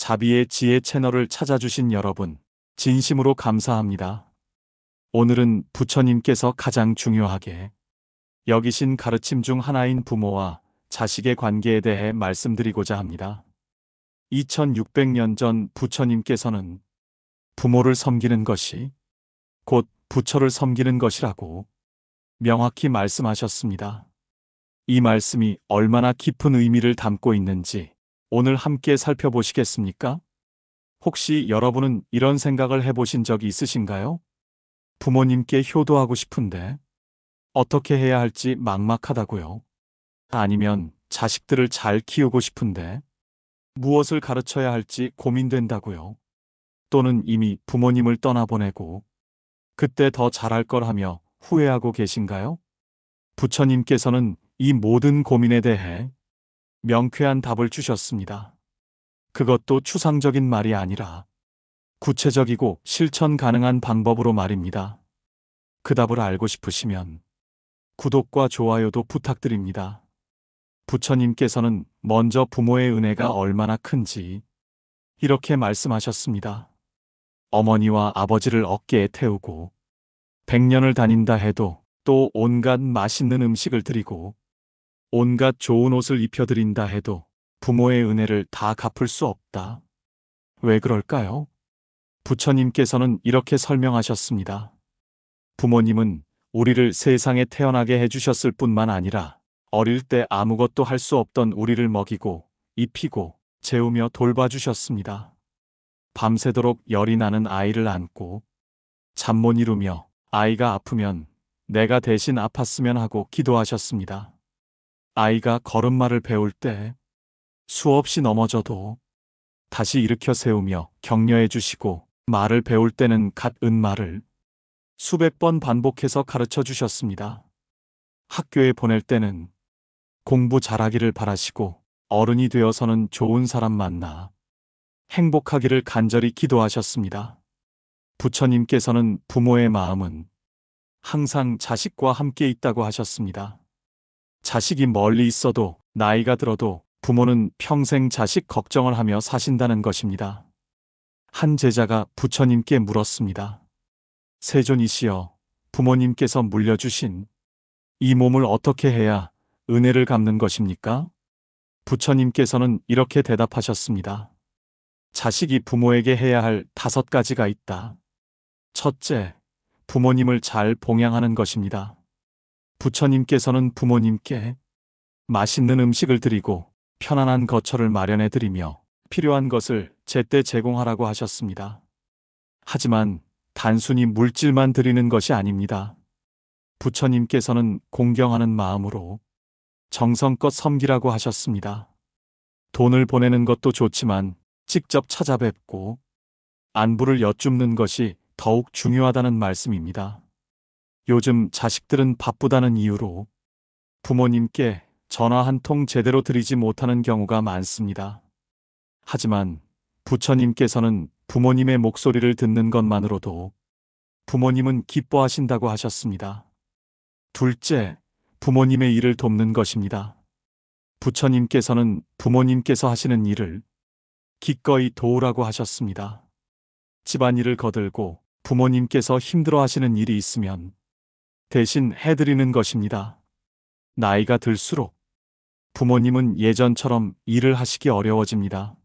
자비의 지혜 채널을 찾아주신 여러분, 진심으로 감사합니다. 오늘은 부처님께서 가장 중요하게 여기신 가르침 중 하나인 부모와 자식의 관계에 대해 말씀드리고자 합니다. 2600년 전 부처님께서는 부모를 섬기는 것이 곧 부처를 섬기는 것이라고 명확히 말씀하셨습니다. 이 말씀이 얼마나 깊은 의미를 담고 있는지 오늘 함께 살펴보시겠습니까? 혹시 여러분은 이런 생각을 해보신 적이 있으신가요? 부모님께 효도하고 싶은데 어떻게 해야 할지 막막하다고요? 아니면 자식들을 잘 키우고 싶은데 무엇을 가르쳐야 할지 고민된다고요? 또는 이미 부모님을 떠나보내고 그때 더 잘할 걸 하며 후회하고 계신가요? 부처님께서는 이 모든 고민에 대해 명쾌한 답을 주셨습니다. 그것도 추상적인 말이 아니라 구체적이고 실천 가능한 방법으로 말입니다. 그 답을 알고 싶으시면 구독과 좋아요도 부탁드립니다. 부처님께서는 먼저 부모의 은혜가 얼마나 큰지 이렇게 말씀하셨습니다. 어머니와 아버지를 어깨에 태우고 100년을 다닌다 해도 또 온갖 맛있는 음식을 드리고 온갖 좋은 옷을 입혀드린다 해도 부모의 은혜를 다 갚을 수 없다. 왜 그럴까요? 부처님께서는 이렇게 설명하셨습니다. 부모님은 우리를 세상에 태어나게 해주셨을 뿐만 아니라 어릴 때 아무것도 할 수 없던 우리를 먹이고 입히고 재우며 돌봐주셨습니다. 밤새도록 열이 나는 아이를 안고 잠 못 이루며 아이가 아프면 내가 대신 아팠으면 하고 기도하셨습니다. 아이가 걸음마를 배울 때 수없이 넘어져도 다시 일으켜 세우며 격려해 주시고 말을 배울 때는 갓은 말을 수백 번 반복해서 가르쳐 주셨습니다. 학교에 보낼 때는 공부 잘하기를 바라시고 어른이 되어서는 좋은 사람 만나 행복하기를 간절히 기도하셨습니다. 부처님께서는 부모의 마음은 항상 자식과 함께 있다고 하셨습니다. 자식이 멀리 있어도 나이가 들어도 부모는 평생 자식 걱정을 하며 사신다는 것입니다. 한 제자가 부처님께 물었습니다. 세존이시여, 부모님께서 물려주신 이 몸을 어떻게 해야 은혜를 갚는 것입니까? 부처님께서는 이렇게 대답하셨습니다. 자식이 부모에게 해야 할 5가지가 있다. 첫째, 부모님을 잘 봉양하는 것입니다. 부처님께서는 부모님께 맛있는 음식을 드리고 편안한 거처를 마련해 드리며 필요한 것을 제때 제공하라고 하셨습니다. 하지만 단순히 물질만 드리는 것이 아닙니다. 부처님께서는 공경하는 마음으로 정성껏 섬기라고 하셨습니다. 돈을 보내는 것도 좋지만 직접 찾아뵙고 안부를 여쭙는 것이 더욱 중요하다는 말씀입니다. 요즘 자식들은 바쁘다는 이유로 부모님께 전화 한 통 제대로 드리지 못하는 경우가 많습니다. 하지만 부처님께서는 부모님의 목소리를 듣는 것만으로도 부모님은 기뻐하신다고 하셨습니다. 둘째, 부모님의 일을 돕는 것입니다. 부처님께서는 부모님께서 하시는 일을 기꺼이 도우라고 하셨습니다. 집안일을 거들고 부모님께서 힘들어 하시는 일이 있으면 대신 해드리는 것입니다. 나이가 들수록 부모님은 예전처럼 일을 하시기 어려워집니다.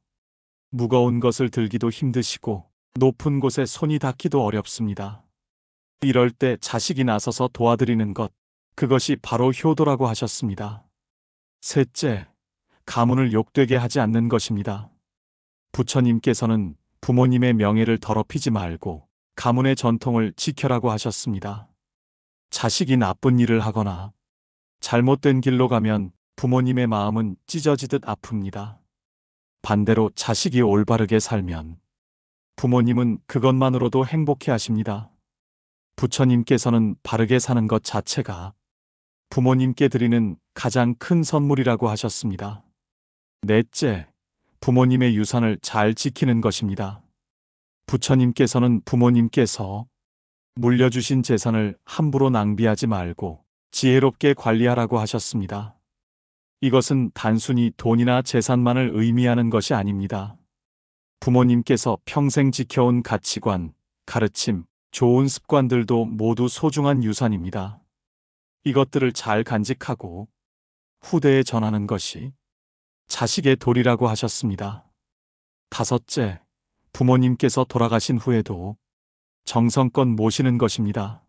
무거운 것을 들기도 힘드시고 높은 곳에 손이 닿기도 어렵습니다. 이럴 때 자식이 나서서 도와드리는 것, 그것이 바로 효도라고 하셨습니다. 셋째, 가문을 욕되게 하지 않는 것입니다. 부처님께서는 부모님의 명예를 더럽히지 말고 가문의 전통을 지켜라고 하셨습니다. 자식이 나쁜 일을 하거나 잘못된 길로 가면 부모님의 마음은 찢어지듯 아픕니다. 반대로 자식이 올바르게 살면 부모님은 그것만으로도 행복해 하십니다. 부처님께서는 바르게 사는 것 자체가 부모님께 드리는 가장 큰 선물이라고 하셨습니다. 넷째, 부모님의 유산을 잘 지키는 것입니다. 부처님께서는 부모님께서 물려주신 재산을 함부로 낭비하지 말고 지혜롭게 관리하라고 하셨습니다. 이것은 단순히 돈이나 재산만을 의미하는 것이 아닙니다. 부모님께서 평생 지켜온 가치관, 가르침, 좋은 습관들도 모두 소중한 유산입니다. 이것들을 잘 간직하고 후대에 전하는 것이 자식의 도리라고 하셨습니다. 다섯째, 부모님께서 돌아가신 후에도 정성껏 모시는 것입니다.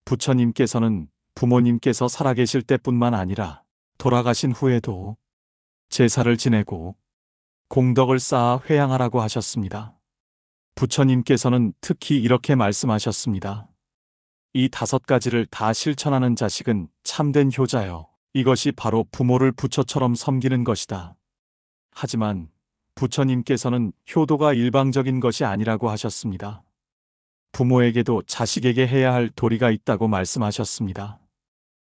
부처님께서는 부모님께서 살아계실 때뿐만 아니라 돌아가신 후에도 제사를 지내고 공덕을 쌓아 회양하라고 하셨습니다. 부처님께서는 특히 이렇게 말씀하셨습니다. 이 5가지를 다 실천하는 자식은 참된 효자여. 이것이 바로 부모를 부처처럼 섬기는 것이다. 하지만 부처님께서는 효도가 일방적인 것이 아니라고 하셨습니다. 부모에게도 자식에게 해야 할 도리가 있다고 말씀하셨습니다.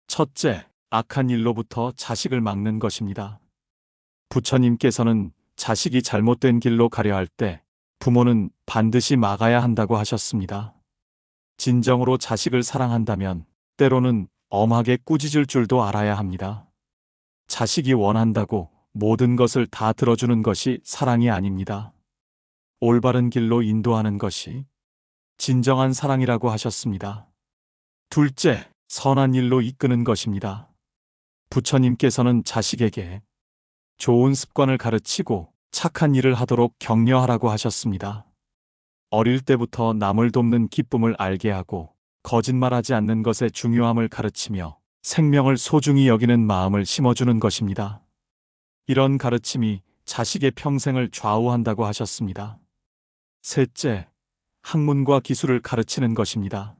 첫째, 악한 일로부터 자식을 막는 것입니다. 부처님께서는 자식이 잘못된 길로 가려 할 때 부모는 반드시 막아야 한다고 하셨습니다. 진정으로 자식을 사랑한다면 때로는 엄하게 꾸짖을 줄도 알아야 합니다. 자식이 원한다고 모든 것을 다 들어주는 것이 사랑이 아닙니다. 올바른 길로 인도하는 것이 진정한 사랑이라고 하셨습니다. 둘째, 선한 일로 이끄는 것입니다. 부처님께서는 자식에게 좋은 습관을 가르치고 착한 일을 하도록 격려하라고 하셨습니다. 어릴 때부터 남을 돕는 기쁨을 알게 하고 거짓말하지 않는 것의 중요함을 가르치며 생명을 소중히 여기는 마음을 심어주는 것입니다. 이런 가르침이 자식의 평생을 좌우한다고 하셨습니다. 셋째, 학문과 기술을 가르치는 것입니다.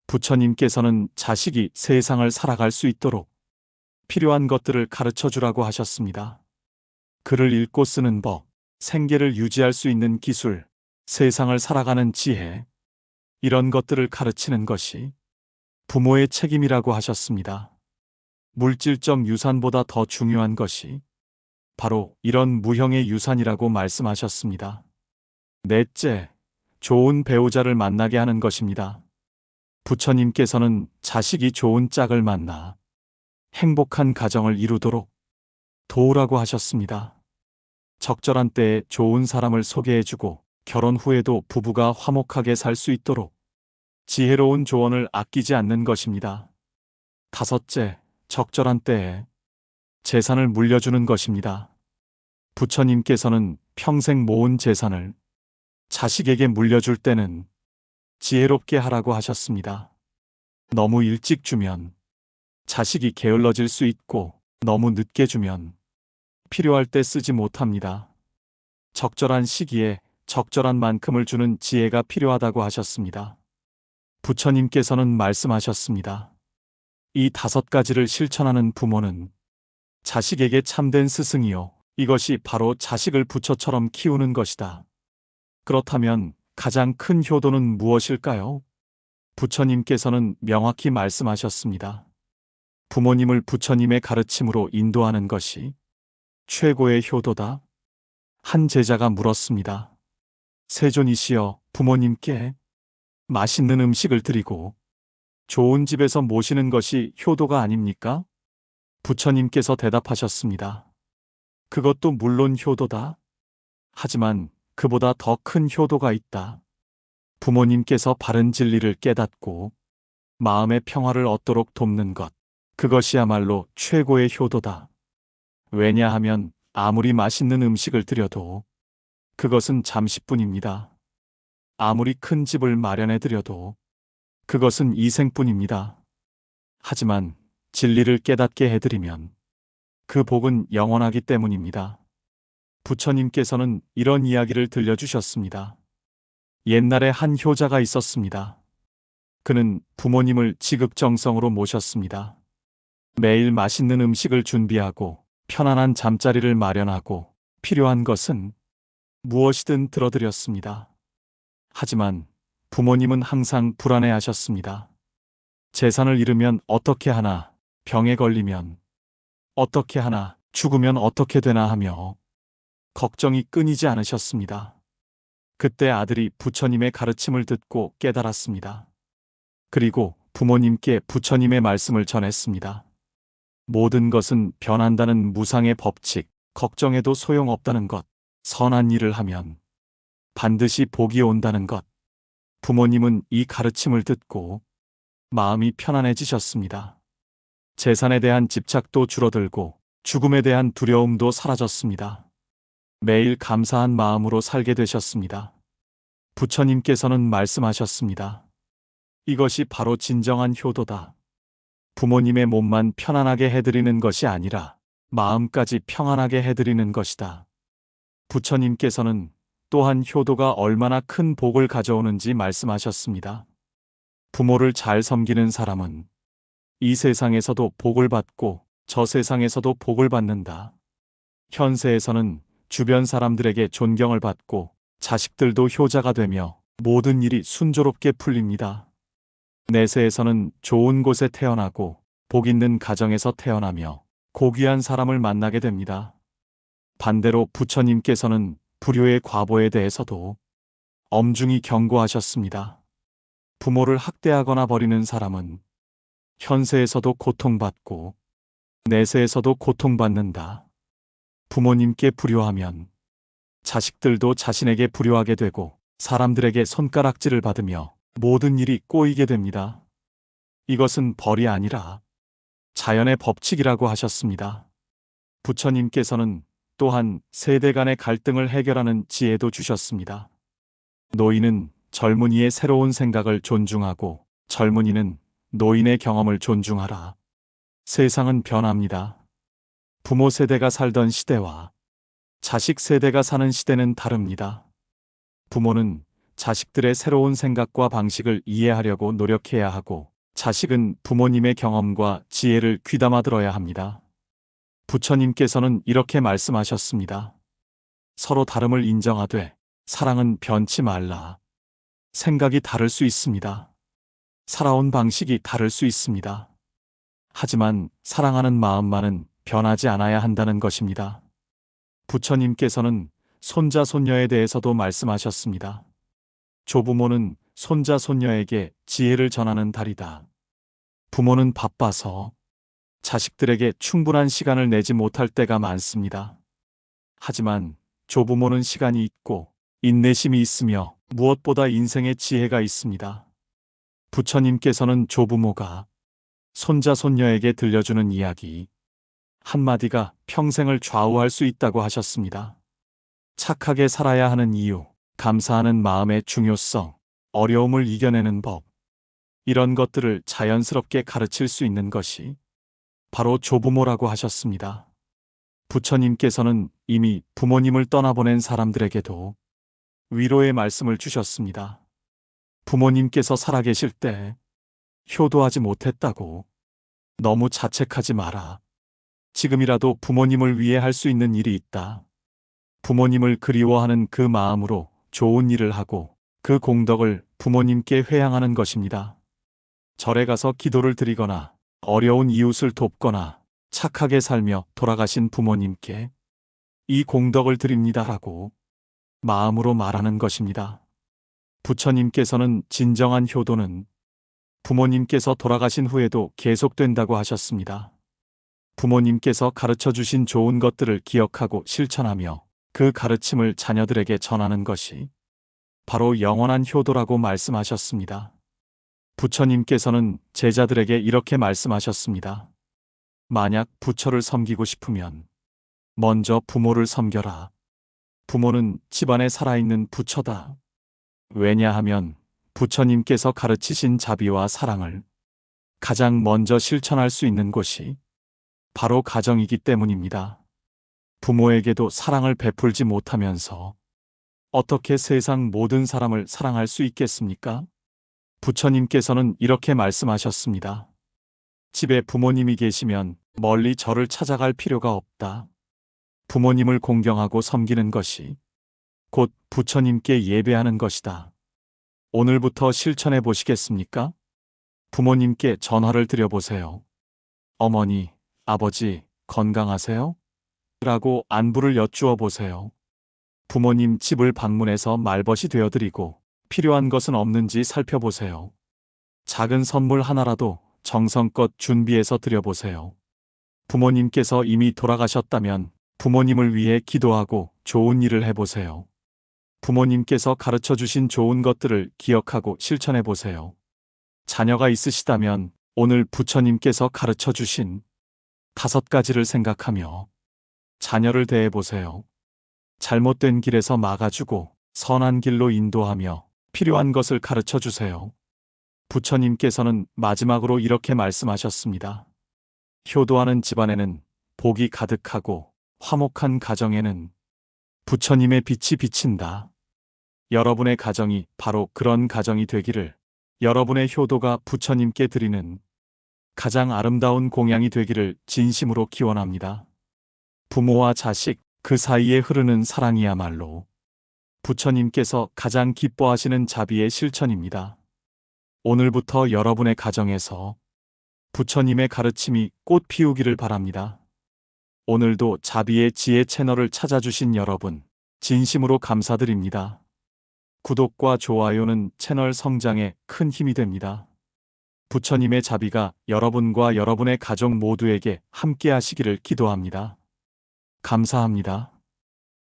부처님께서는 자식이 세상을 살아갈 수 있도록 필요한 것들을 가르쳐 주라고 하셨습니다. 글을 읽고 쓰는 법, 생계를 유지할 수 있는 기술, 세상을 살아가는 지혜, 이런 것들을 가르치는 것이 부모의 책임이라고 하셨습니다. 물질적 유산보다 더 중요한 것이 바로 이런 무형의 유산이라고 말씀하셨습니다. 넷째, 좋은 배우자를 만나게 하는 것입니다. 부처님께서는 자식이 좋은 짝을 만나 행복한 가정을 이루도록 도우라고 하셨습니다. 적절한 때에 좋은 사람을 소개해주고 결혼 후에도 부부가 화목하게 살 수 있도록 지혜로운 조언을 아끼지 않는 것입니다. 다섯째, 적절한 때에 재산을 물려주는 것입니다. 부처님께서는 평생 모은 재산을 자식에게 물려줄 때는 지혜롭게 하라고 하셨습니다. 너무 일찍 주면 자식이 게을러질 수 있고 너무 늦게 주면 필요할 때 쓰지 못합니다. 적절한 시기에 적절한 만큼을 주는 지혜가 필요하다고 하셨습니다. 부처님께서는 말씀하셨습니다. 이 5가지를 실천하는 부모는 자식에게 참된 스승이요. 이것이 바로 자식을 부처처럼 키우는 것이다. 그렇다면 가장 큰 효도는 무엇일까요? 부처님께서는 명확히 말씀하셨습니다. 부모님을 부처님의 가르침으로 인도하는 것이 최고의 효도다. 한 제자가 물었습니다. 세존이시여, 부모님께 맛있는 음식을 드리고 좋은 집에서 모시는 것이 효도가 아닙니까? 부처님께서 대답하셨습니다. 그것도 물론 효도다. 하지만 그보다 더 큰 효도가 있다. 부모님께서 바른 진리를 깨닫고 마음의 평화를 얻도록 돕는 것. 그것이야말로 최고의 효도다. 왜냐하면 아무리 맛있는 음식을 드려도 그것은 잠시뿐입니다. 아무리 큰 집을 마련해 드려도 그것은 이생뿐입니다. 하지만 진리를 깨닫게 해드리면 그 복은 영원하기 때문입니다. 부처님께서는 이런 이야기를 들려주셨습니다. 옛날에 한 효자가 있었습니다. 그는 부모님을 지극정성으로 모셨습니다. 매일 맛있는 음식을 준비하고 편안한 잠자리를 마련하고 필요한 것은 무엇이든 들어드렸습니다. 하지만 부모님은 항상 불안해하셨습니다. 재산을 잃으면 어떻게 하나, 병에 걸리면 어떻게 하나, 죽으면 어떻게 되나 하며 걱정이 끊이지 않으셨습니다. 그때 아들이 부처님의 가르침을 듣고 깨달았습니다. 그리고 부모님께 부처님의 말씀을 전했습니다. 모든 것은 변한다는 무상의 법칙, 걱정해도 소용없다는 것, 선한 일을 하면 반드시 복이 온다는 것. 부모님은 이 가르침을 듣고 마음이 편안해지셨습니다. 재산에 대한 집착도 줄어들고 죽음에 대한 두려움도 사라졌습니다. 매일 감사한 마음으로 살게 되셨습니다. 부처님께서는 말씀하셨습니다. 이것이 바로 진정한 효도다. 부모님의 몸만 편안하게 해드리는 것이 아니라 마음까지 평안하게 해드리는 것이다. 부처님께서는 또한 효도가 얼마나 큰 복을 가져오는지 말씀하셨습니다. 부모를 잘 섬기는 사람은 이 세상에서도 복을 받고 저 세상에서도 복을 받는다. 현세에서는 주변 사람들에게 존경을 받고 자식들도 효자가 되며 모든 일이 순조롭게 풀립니다. 내세에서는 좋은 곳에 태어나고 복 있는 가정에서 태어나며 고귀한 사람을 만나게 됩니다. 반대로 부처님께서는 불효의 과보에 대해서도 엄중히 경고하셨습니다. 부모를 학대하거나 버리는 사람은 현세에서도 고통받고 내세에서도 고통받는다. 부모님께 불효하면 자식들도 자신에게 불효하게 되고 사람들에게 손가락질을 받으며 모든 일이 꼬이게 됩니다. 이것은 벌이 아니라 자연의 법칙이라고 하셨습니다. 부처님께서는 또한 세대 간의 갈등을 해결하는 지혜도 주셨습니다. 노인은 젊은이의 새로운 생각을 존중하고 젊은이는 노인의 경험을 존중하라. 세상은 변합니다. 부모 세대가 살던 시대와 자식 세대가 사는 시대는 다릅니다. 부모는 자식들의 새로운 생각과 방식을 이해하려고 노력해야 하고 자식은 부모님의 경험과 지혜를 귀담아 들어야 합니다. 부처님께서는 이렇게 말씀하셨습니다. 서로 다름을 인정하되 사랑은 변치 말라. 생각이 다를 수 있습니다. 살아온 방식이 다를 수 있습니다. 하지만 사랑하는 마음만은 변하지 않아야 한다는 것입니다. 부처님께서는 손자 손녀에 대해서도 말씀하셨습니다. 조부모는 손자 손녀에게 지혜를 전하는 달이다. 부모는 바빠서 자식들에게 충분한 시간을 내지 못할 때가 많습니다. 하지만 조부모는 시간이 있고 인내심이 있으며 무엇보다 인생의 지혜가 있습니다. 부처님께서는 조부모가 손자 손녀에게 들려주는 이야기 한마디가 평생을 좌우할 수 있다고 하셨습니다. 착하게 살아야 하는 이유, 감사하는 마음의 중요성, 어려움을 이겨내는 법, 이런 것들을 자연스럽게 가르칠 수 있는 것이 바로 조부모라고 하셨습니다. 부처님께서는 이미 부모님을 떠나보낸 사람들에게도 위로의 말씀을 주셨습니다. 부모님께서 살아계실 때 효도하지 못했다고 너무 자책하지 마라. 지금이라도 부모님을 위해 할 수 있는 일이 있다. 부모님을 그리워하는 그 마음으로 좋은 일을 하고 그 공덕을 부모님께 회양하는 것입니다. 절에 가서 기도를 드리거나 어려운 이웃을 돕거나 착하게 살며 돌아가신 부모님께 이 공덕을 드립니다라고 마음으로 말하는 것입니다. 부처님께서는 진정한 효도는 부모님께서 돌아가신 후에도 계속된다고 하셨습니다. 부모님께서 가르쳐 주신 좋은 것들을 기억하고 실천하며 그 가르침을 자녀들에게 전하는 것이 바로 영원한 효도라고 말씀하셨습니다. 부처님께서는 제자들에게 이렇게 말씀하셨습니다. 만약 부처를 섬기고 싶으면 먼저 부모를 섬겨라. 부모는 집안에 살아있는 부처다. 왜냐하면 부처님께서 가르치신 자비와 사랑을 가장 먼저 실천할 수 있는 곳이 바로 가정이기 때문입니다. 부모에게도 사랑을 베풀지 못하면서 어떻게 세상 모든 사람을 사랑할 수 있겠습니까? 부처님께서는 이렇게 말씀하셨습니다. 집에 부모님이 계시면 멀리 절을 찾아갈 필요가 없다. 부모님을 공경하고 섬기는 것이 곧 부처님께 예배하는 것이다. 오늘부터 실천해 보시겠습니까? 부모님께 전화를 드려보세요. 어머니, 아버지, 건강하세요? 라고 안부를 여쭈어 보세요. 부모님 집을 방문해서 말벗이 되어드리고 필요한 것은 없는지 살펴보세요. 작은 선물 하나라도 정성껏 준비해서 드려보세요. 부모님께서 이미 돌아가셨다면 부모님을 위해 기도하고 좋은 일을 해보세요. 부모님께서 가르쳐 주신 좋은 것들을 기억하고 실천해 보세요. 자녀가 있으시다면 오늘 부처님께서 가르쳐 주신 5가지를 생각하며 자녀를 대해 보세요. 잘못된 길에서 막아주고 선한 길로 인도하며 필요한 것을 가르쳐 주세요. 부처님께서는 마지막으로 이렇게 말씀하셨습니다. 효도하는 집안에는 복이 가득하고 화목한 가정에는 부처님의 빛이 비친다. 여러분의 가정이 바로 그런 가정이 되기를, 여러분의 효도가 부처님께 드리는 가장 아름다운 공양이 되기를 진심으로 기원합니다. 부모와 자식, 그 사이에 흐르는 사랑이야말로 부처님께서 가장 기뻐하시는 자비의 실천입니다. 오늘부터 여러분의 가정에서 부처님의 가르침이 꽃 피우기를 바랍니다. 오늘도 자비의 지혜 채널을 찾아주신 여러분, 진심으로 감사드립니다. 구독과 좋아요는 채널 성장에 큰 힘이 됩니다. 부처님의 자비가 여러분과 여러분의 가족 모두에게 함께 하시기를 기도합니다. 감사합니다.